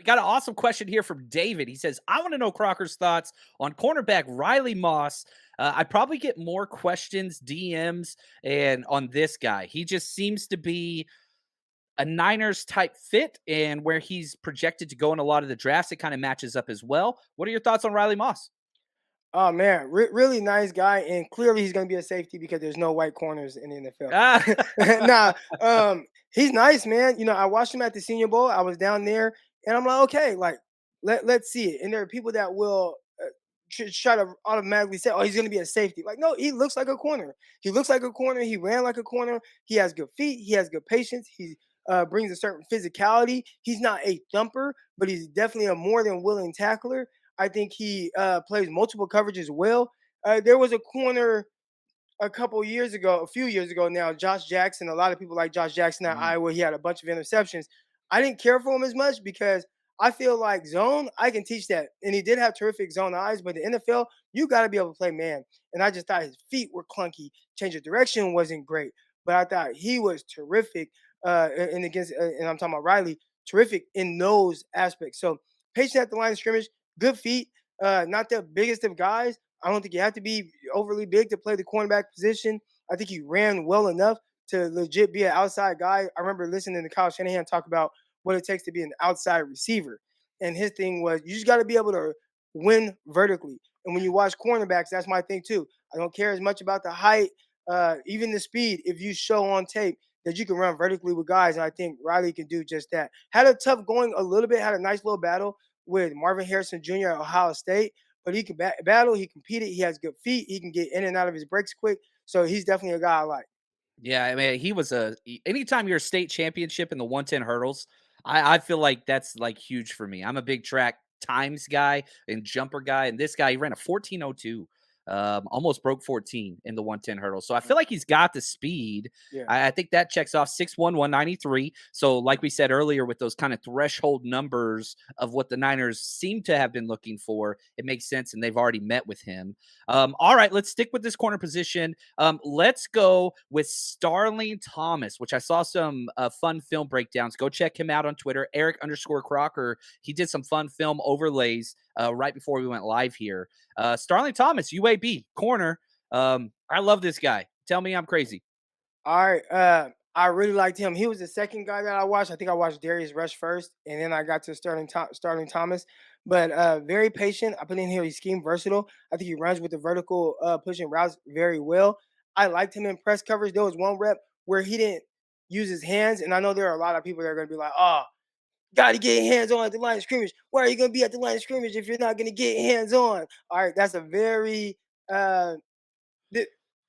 We got an awesome question here from David. He says, I want to know Crocker's thoughts on cornerback Riley Moss. I probably get more questions, DMs, and on this guy. He just seems to be a Niners type fit, and where he's projected to go in a lot of the drafts, it kind of matches up as well. What are your thoughts on Riley Moss? Oh man, really nice guy, and clearly he's gonna be a safety because there's no white corners in the Ah, NFL. Nah, he's nice, man. I watched him at the Senior Bowl. I was down there, and I'm like, okay, like let's see it. And there are people that will try to automatically say, oh, he's gonna be a safety. Like, no, he looks like a corner. He looks like a corner. He ran like a corner. He has good feet. He has good patience. He brings a certain physicality. He's not a thumper, but he's definitely a more than willing tackler. I think he plays multiple coverages well. There was a corner a few years ago now, Josh Jackson. A lot of people like Josh Jackson at mm, Iowa. He had a bunch of interceptions. I didn't care for him as much because I feel like zone, I can teach that. And he did have terrific zone eyes, but the NFL, you got to be able to play man. And I just thought his feet were clunky. Change of direction wasn't great, but I thought he was terrific. And I'm talking about Riley, terrific in those aspects. So patient at the line of scrimmage, good feet, not the biggest of guys. I don't think you have to be overly big to play the cornerback position. I think he ran well enough to legit be an outside guy. I remember listening to Kyle Shanahan talk about what it takes to be an outside receiver. And his thing was you just got to be able to win vertically. And when you watch cornerbacks, that's my thing too. I don't care as much about the height, even the speed. If you show on tape that you can run vertically with guys, and I think Riley can do just that. Had a tough going a little bit, had a nice little battle with Marvin Harrison Jr. at Ohio State, but he can battle. He competed. He has good feet. He can get in and out of his breaks quick. So he's definitely a guy I like. yeah, I mean, he was anytime you're a state championship in the 110 hurdles, I feel like that's like huge for me. I'm a big track times guy and jumper guy, and this guy he ran a 14:02. Almost broke 14 in the 110 hurdle. So I feel like he's got the speed. Yeah. I think that checks off 6'1, 193. So, like we said earlier, with those kind of threshold numbers of what the Niners seem to have been looking for, it makes sense, and they've already met with him. All right, let's stick with this corner position. Let's go with Starling Thomas, which I saw some fun film breakdowns. Go check him out on Twitter, Eric_Crocker. He did some fun film overlays right before we went live here. Starling Thomas, UAB corner. I love this guy. Tell me I'm crazy. All right. I really liked him. He was the second guy that I watched. I think I watched Darius Rush first, and then I got to Starling Thomas. But very patient. I put in here. He's scheme versatile. I think he runs with the vertical pushing routes very well. I liked him in press coverage. There was one rep where he didn't use his hands, and I know there are a lot of people that are going to be like, "Oh, got to get hands on at the line of scrimmage. Why are you going to be at the line of scrimmage if you're not going to get hands on?" All right, that's a very uh,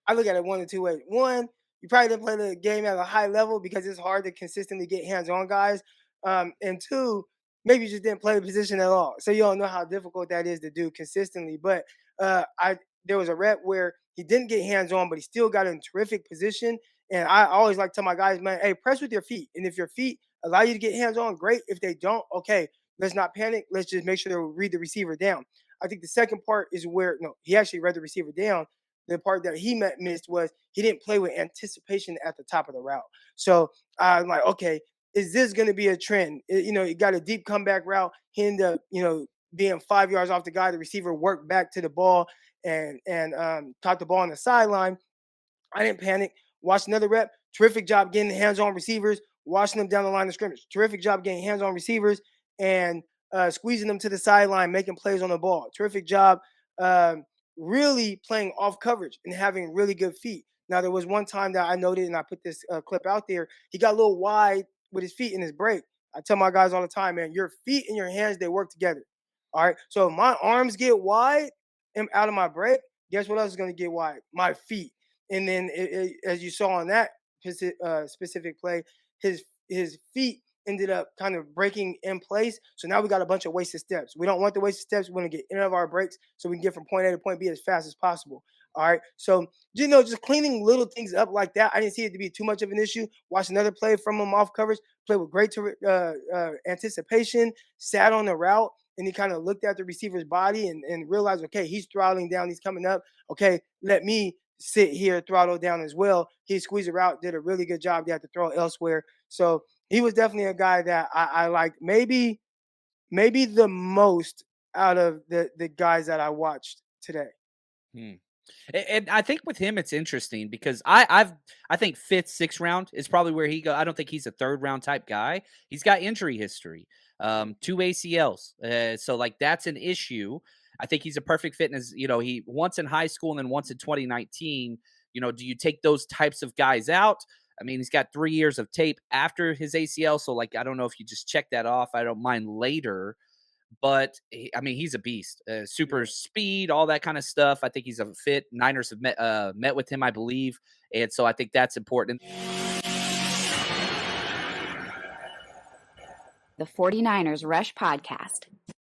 I look at it one of two ways. One, you probably didn't play the game at a high level because it's hard to consistently get hands on guys. And two, maybe you just didn't play the position at all. So you don't know how difficult that is to do consistently. But I there was a rep where he didn't get hands on, but he still got in terrific position. And I always like to tell my guys, man, hey, press with your feet. And if your feet allow you to get hands on, great. If they don't, okay, let's not panic. Let's just make sure to read the receiver down. I think the second part is where no, he actually read the receiver down. The part that he missed was he didn't play with anticipation at the top of the route. So I'm like, okay, is this going to be a trend? He got a deep comeback route. He ended up, being 5 yards off the guy. The receiver worked back to the ball and caught the ball on the sideline. I didn't panic. Watched another rep. Terrific job getting hands on receivers, watching them down the line of scrimmage. Terrific job getting hands on receivers and squeezing them to the sideline, making plays on the ball. Terrific job really playing off coverage and having really good feet. Now, there was one time that I noted, and I put this clip out there. He got a little wide with his feet in his break. I tell my guys all the time, man, your feet and your hands, they work together. All right. So if my arms get wide and out of my break, guess what else is going to get wide? My feet. And then, as you saw on that specific play, his feet ended up kind of breaking in place. So now we got a bunch of wasted steps. We don't want the wasted steps. We want to get in of our breaks so we can get from point A to point B as fast as possible. All right. So, just cleaning little things up like that. I didn't see it to be too much of an issue. Watch another play from him off coverage, play with great anticipation, sat on the route, and he kind of looked at the receiver's body and realized, okay, he's throttling down, he's coming up. Okay, let me sit here, throttle down as well. He squeezed it out, did a really good job. They had to throw elsewhere. So he was definitely a guy that I liked. Maybe maybe the most out of the guys that I watched today. Hmm. And I think with him, it's interesting because I think fifth, sixth round is probably where he go. I don't think he's a third round type guy. He's got injury history, two ACLs, so like that's an issue. I think he's a perfect fit. As he once in high school and then once in 2019. Do you take those types of guys out? I mean, he's got 3 years of tape after his ACL, so like I don't know if you just check that off. I don't mind later, but I mean, he's a beast. Super Yeah. speed, all that kind of stuff. I think he's a fit. Niners have met with him, I believe, and so I think that's important. The 49ers Rush Podcast.